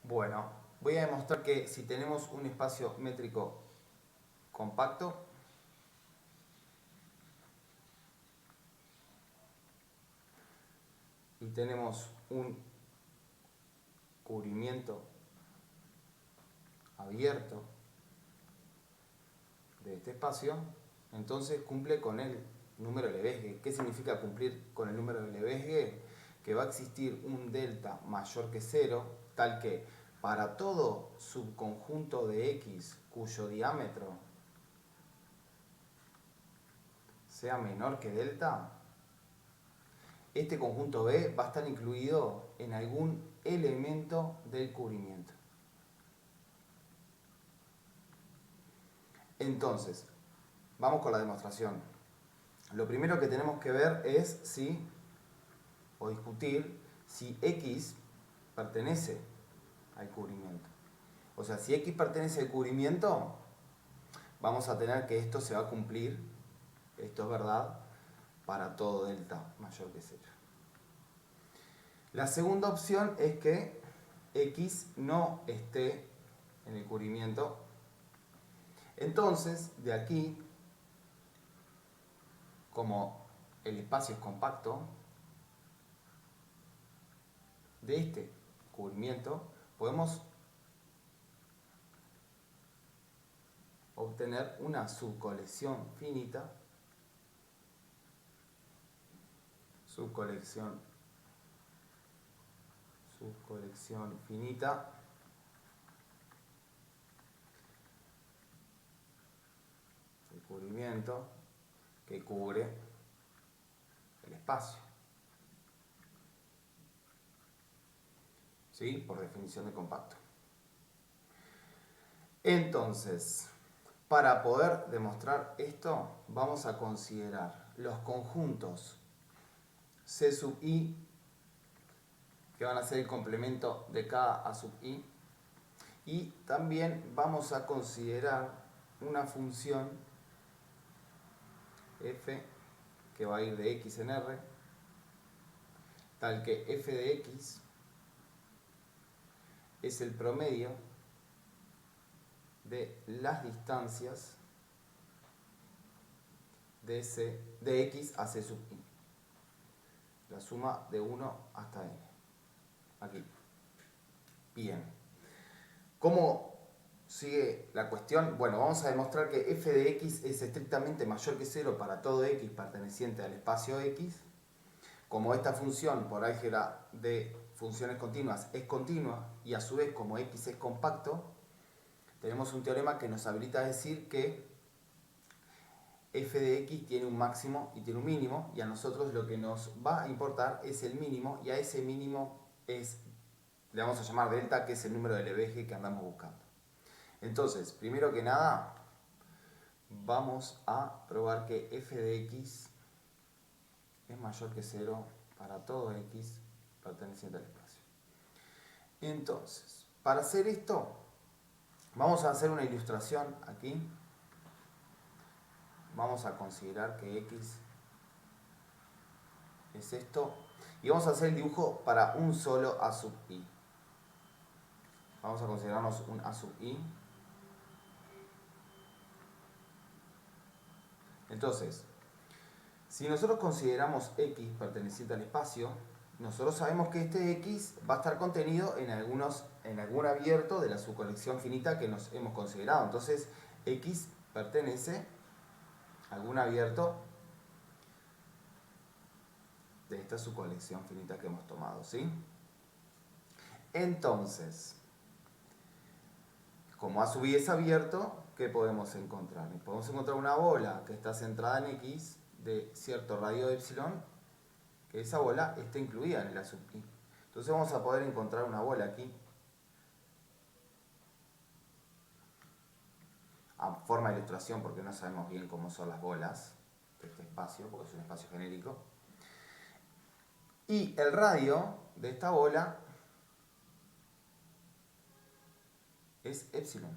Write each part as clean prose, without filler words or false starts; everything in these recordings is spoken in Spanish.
Bueno, voy a demostrar que si tenemos un espacio métrico compacto, y tenemos un cubrimiento abierto de este espacio, entonces cumple con el número de Lebesgue. ¿Qué significa cumplir con el número de Lebesgue? Que va a existir un delta mayor que 0, tal que para todo subconjunto de X cuyo diámetro sea menor que delta, este conjunto B va a estar incluido en algún elemento del cubrimiento. Entonces, vamos con la demostración. Lo primero que tenemos que ver es si, o discutir, si X pertenece al cubrimiento. O sea, si X pertenece al cubrimiento, vamos a tener que esto se va a cumplir, esto es verdad, para todo delta mayor que 0. La segunda opción es que X no esté en el cubrimiento. Entonces, de aquí, como el espacio es compacto, de este cubrimiento podemos obtener una subcolección finita, subcolección finita el cubrimiento que cubre el espacio, ¿sí? Por definición de compacto. Entonces, para poder demostrar esto, vamos a considerar los conjuntos C sub i, que van a ser el complemento de cada A sub i, y también vamos a considerar una función f que va a ir de x en r, tal que f de x es el promedio de las distancias de x a c sub i, la suma de 1 hasta n, aquí. Bien, ¿cómo sigue la cuestión? Bueno, vamos a demostrar que f de x es estrictamente mayor que 0 para todo x perteneciente al espacio x. Como esta función por álgebra de funciones continuas es continua y a su vez como x es compacto, tenemos un teorema que nos habilita a decir que f de x tiene un máximo y tiene un mínimo, y a nosotros lo que nos va a importar es el mínimo, y a ese mínimo le vamos a llamar delta, que es el número de Lebesgue que andamos buscando. Entonces, primero que nada, vamos a probar que f de x es mayor que 0 para todo x perteneciente al espacio. Entonces, para hacer esto, vamos a hacer una ilustración aquí. Vamos a considerar que x es esto. Y vamos a hacer el dibujo para un solo a sub i. Vamos a considerarnos un a sub i. Entonces, si nosotros consideramos x perteneciente al espacio, nosotros sabemos que este x va a estar contenido en algún abierto de la subcolección finita que nos hemos considerado. Entonces, x pertenece a algún abierto de esta subcolección finita que hemos tomado, ¿sí? Entonces, como a sub i es abierto, ¿qué podemos encontrar? Podemos encontrar una bola que está centrada en x de cierto radio de epsilon, que esa bola está incluida en el a sub i. Entonces vamos a poder encontrar una bola aquí, a forma de ilustración, porque no sabemos bien cómo son las bolas de este espacio, porque es un espacio genérico. Y el radio de esta bola es epsilon.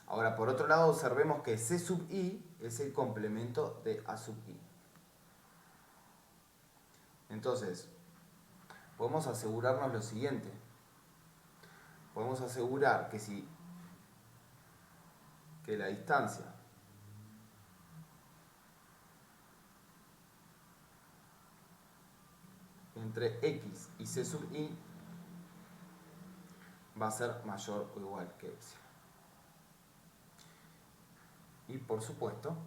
Ahora, por otro lado, observemos que C sub i es el complemento de A sub i. Entonces, podemos asegurarnos lo siguiente. podemos asegurar que la distancia entre x y c sub i va a ser mayor o igual que epsilon. Y por supuesto,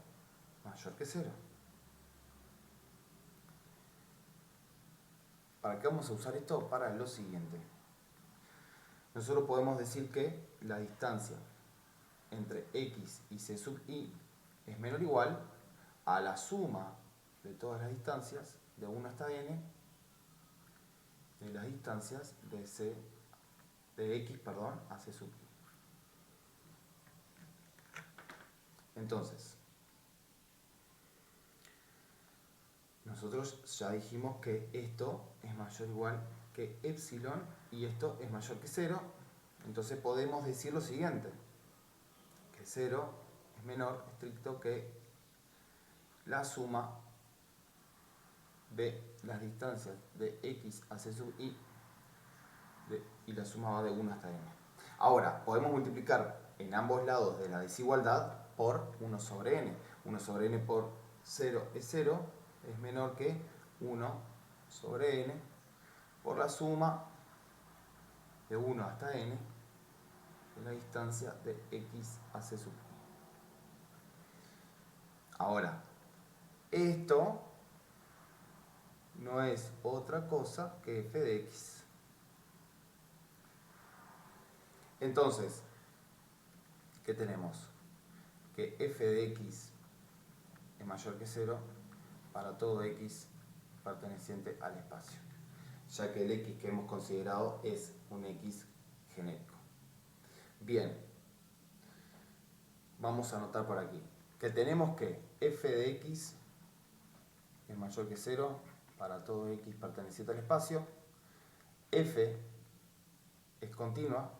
mayor que 0. ¿Para qué vamos a usar esto? Para lo siguiente. Nosotros podemos decir que la distancia entre x y c sub i es menor o igual a la suma de todas las distancias de 1 hasta n de las distancias de x a c sub i. Entonces, nosotros ya dijimos que esto es mayor o igual que epsilon y esto es mayor que 0. Entonces podemos decir lo siguiente, que 0 es menor estricto que la suma de las distancias de x a c sub i y la suma va de 1 hasta n. Ahora, podemos multiplicar en ambos lados de la desigualdad por 1 sobre n. 1 sobre n por 0 es 0, es menor que 1 sobre n por la suma de 1 hasta n de la distancia de x a c sub i. Ahora, esto no es otra cosa que f de x. Entonces, ¿qué tenemos? Que f de x es mayor que 0 para todo x perteneciente al espacio, ya que el x que hemos considerado es un x genérico. Bien, vamos a anotar por aquí que tenemos que f de x es mayor que 0 para todo x perteneciente al espacio, f es continua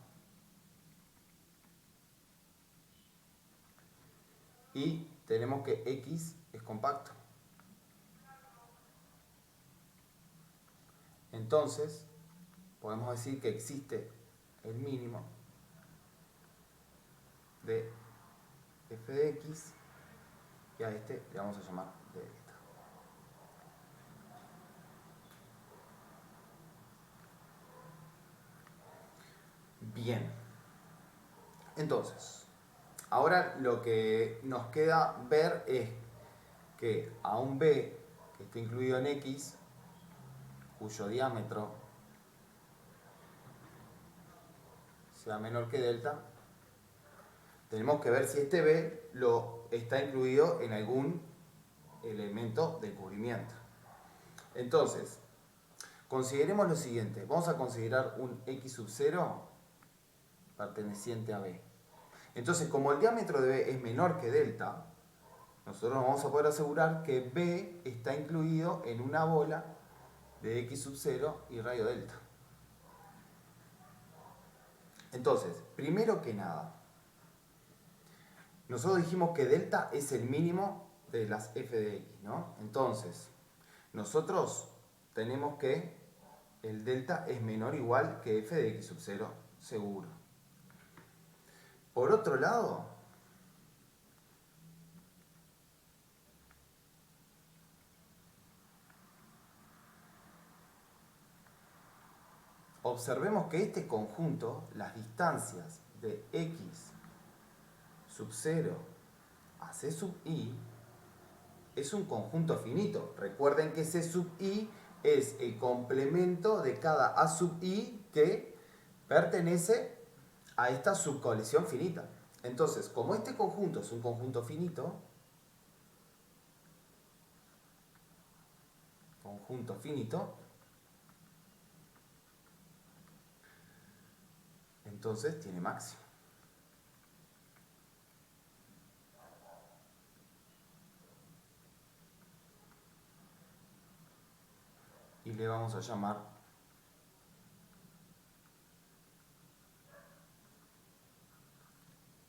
y tenemos que x es compacto. Entonces, podemos decir que existe el mínimo de f de x y a este le vamos a llamar delta. Bien, entonces, ahora lo que nos queda ver es que a un b que esté incluido en x, cuyo diámetro sea menor que delta, tenemos que ver si este b está incluido en algún elemento de cubrimiento. Entonces, consideremos lo siguiente. Vamos a considerar un x sub 0 perteneciente a b. Entonces, como el diámetro de b es menor que delta, nosotros vamos a poder asegurar que b está incluido en una bola de x sub 0 y radio delta. Entonces, primero que nada, nosotros dijimos que delta es el mínimo de las f de x, ¿no? Entonces, nosotros tenemos que el delta es menor o igual que f de x sub 0, seguro. Por otro lado, observemos que este conjunto, las distancias de x sub 0 a c sub i, es un conjunto finito. Recuerden que c sub i es el complemento de cada a sub i que pertenece a esta subcolección finita. Entonces, como este conjunto es un conjunto finito, entonces tiene máximo. Y le vamos a llamar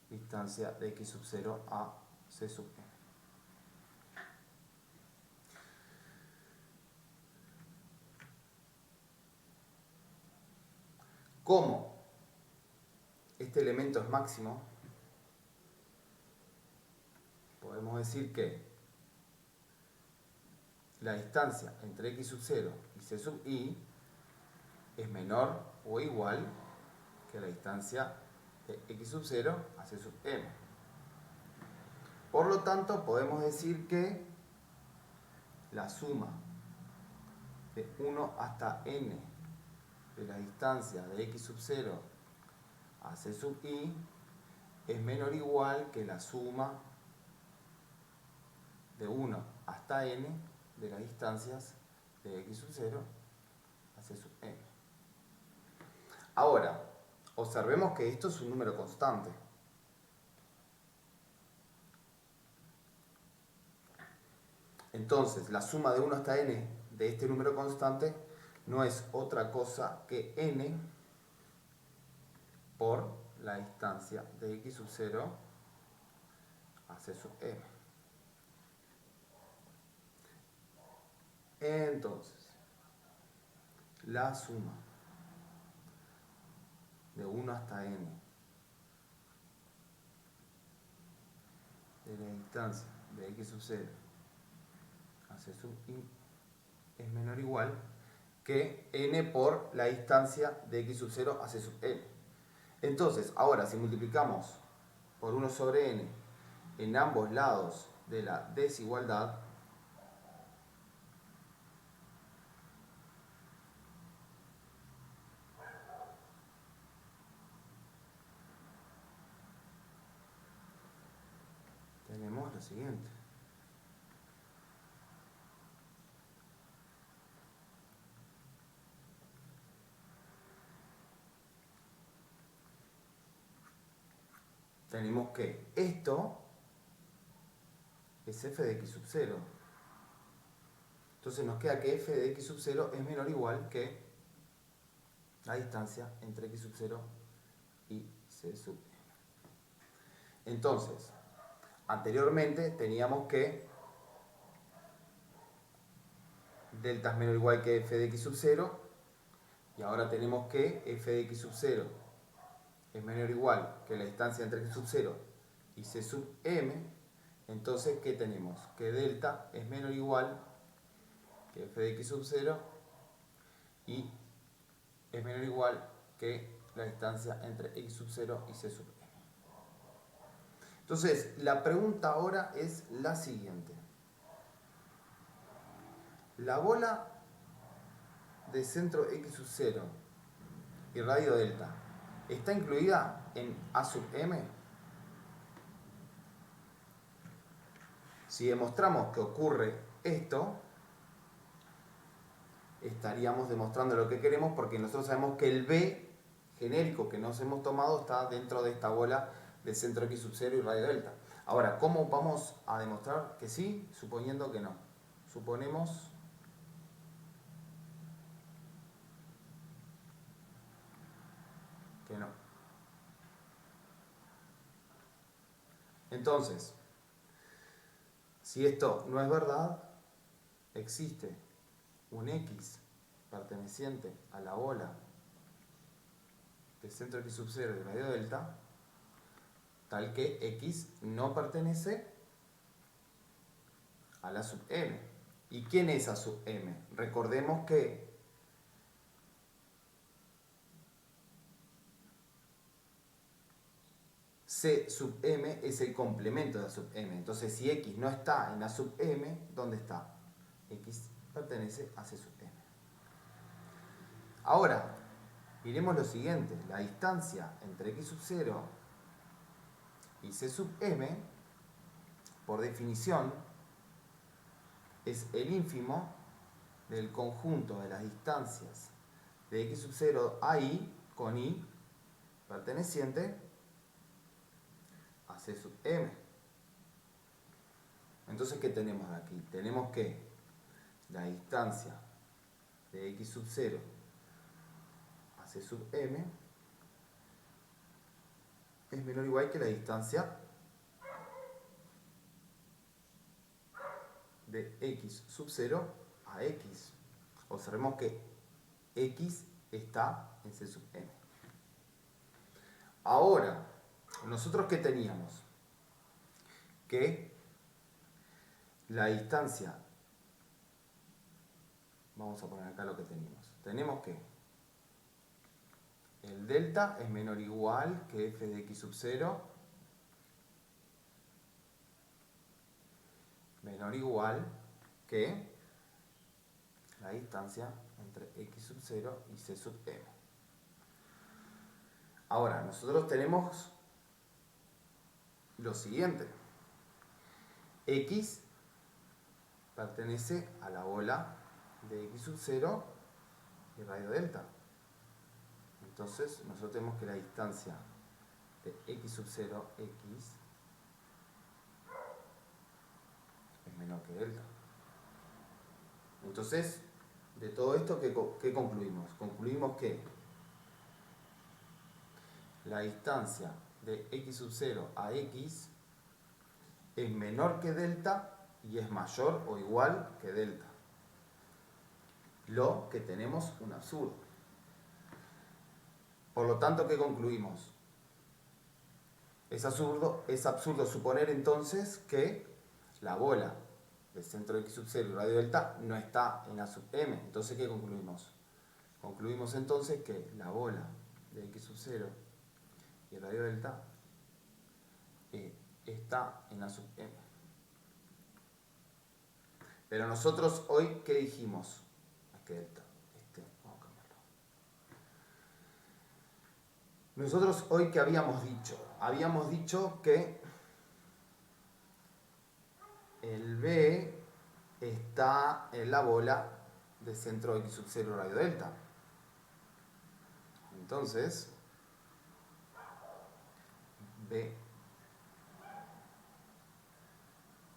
distancia de x sub 0 a c sub n. ¿Cómo este elemento es máximo, podemos decir que la distancia entre x sub 0 y c sub i es menor o igual que la distancia de x sub 0 a c sub m. Por lo tanto, podemos decir que la suma de 1 hasta n de la distancia de x sub 0 a c sub i es menor o igual que la suma de 1 hasta n de las distancias de x sub 0 a c sub m. Ahora, observemos que esto es un número constante. Entonces, la suma de 1 hasta n de este número constante no es otra cosa que n por la distancia de x sub 0 a c sub m. Entonces, la suma de 1 hasta n de la distancia de x sub 0 a c sub i es menor o igual que n por la distancia de x sub 0 a c sub n. Entonces, ahora si multiplicamos por 1 sobre n en ambos lados de la desigualdad, tenemos lo siguiente. Tenemos que esto es f de x sub 0. Entonces nos queda que f de x sub 0 es menor o igual que la distancia entre x sub 0 y c sub n. Entonces, anteriormente teníamos que delta es menor o igual que f de x sub 0 y ahora tenemos que f de x sub 0 es menor o igual que la distancia entre x sub 0 y c sub m. Entonces, ¿qué tenemos? Que delta es menor o igual que f de x sub 0 y es menor o igual que la distancia entre x sub 0 y c sub m. Entonces, la pregunta ahora es la siguiente. La bola de centro x sub 0 y radio delta ¿está incluida en a sub m? Si demostramos que ocurre esto, estaríamos demostrando lo que queremos, porque nosotros sabemos que el B genérico que nos hemos tomado está dentro de esta bola de centro x sub 0 y radio delta. Ahora, ¿cómo vamos a demostrar que sí, suponiendo que no? Suponemos que no. Entonces, si esto no es verdad, existe un x perteneciente a la bola de centro x sub 0 y radio delta, tal que x no pertenece a la sub m. ¿Y quién es a sub m? Recordemos que C sub m es el complemento de A sub m. Entonces, si x no está en A sub m, ¿dónde está? X pertenece a C sub m. Ahora, miremos lo siguiente. La distancia entre x sub 0 y C sub m, por definición, es el ínfimo del conjunto de las distancias de x sub 0 a i con i perteneciente a C sub m. Entonces, ¿qué tenemos aquí? Tenemos que la distancia de x sub 0 a C sub m es menor o igual que la distancia de x sub 0 a x. Observemos que x está en C sub m. Ahora, nosotros ¿qué teníamos? Que la distancia, vamos a poner acá lo que teníamos. Tenemos que el delta es menor o igual que f de x sub 0 menor o igual que la distancia entre x sub 0 y c sub m. Ahora, nosotros tenemos lo siguiente. X pertenece a la bola de x sub 0 y radio delta. Entonces, nosotros tenemos que la distancia de x sub 0, x, es menor que delta. Entonces, de todo esto, ¿qué concluimos? Concluimos que la distancia de x sub 0 a x es menor que delta y es mayor o igual que delta. Lo que tenemos un absurdo. Por lo tanto, ¿qué concluimos? Es absurdo suponer entonces que la bola del centro de x sub 0 y radio delta no está en A sub m. Entonces, ¿qué concluimos? Concluimos entonces que la bola de x sub 0 y radio delta está en A sub m. Pero nosotros hoy, ¿qué dijimos? Es que delta, vamos a cambiarlo. Nosotros hoy, ¿qué habíamos dicho? Habíamos dicho que el B está en la bola del centro de x sub 0 radio delta. Entonces, B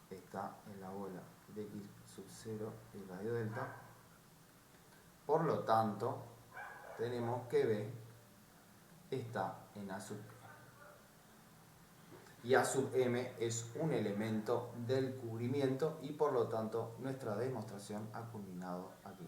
está en la bola de x sub 0 y radio delta. Por lo tanto, tenemos que B está en A sub m. Y A sub m es un elemento del cubrimiento y por lo tanto nuestra demostración ha culminado aquí.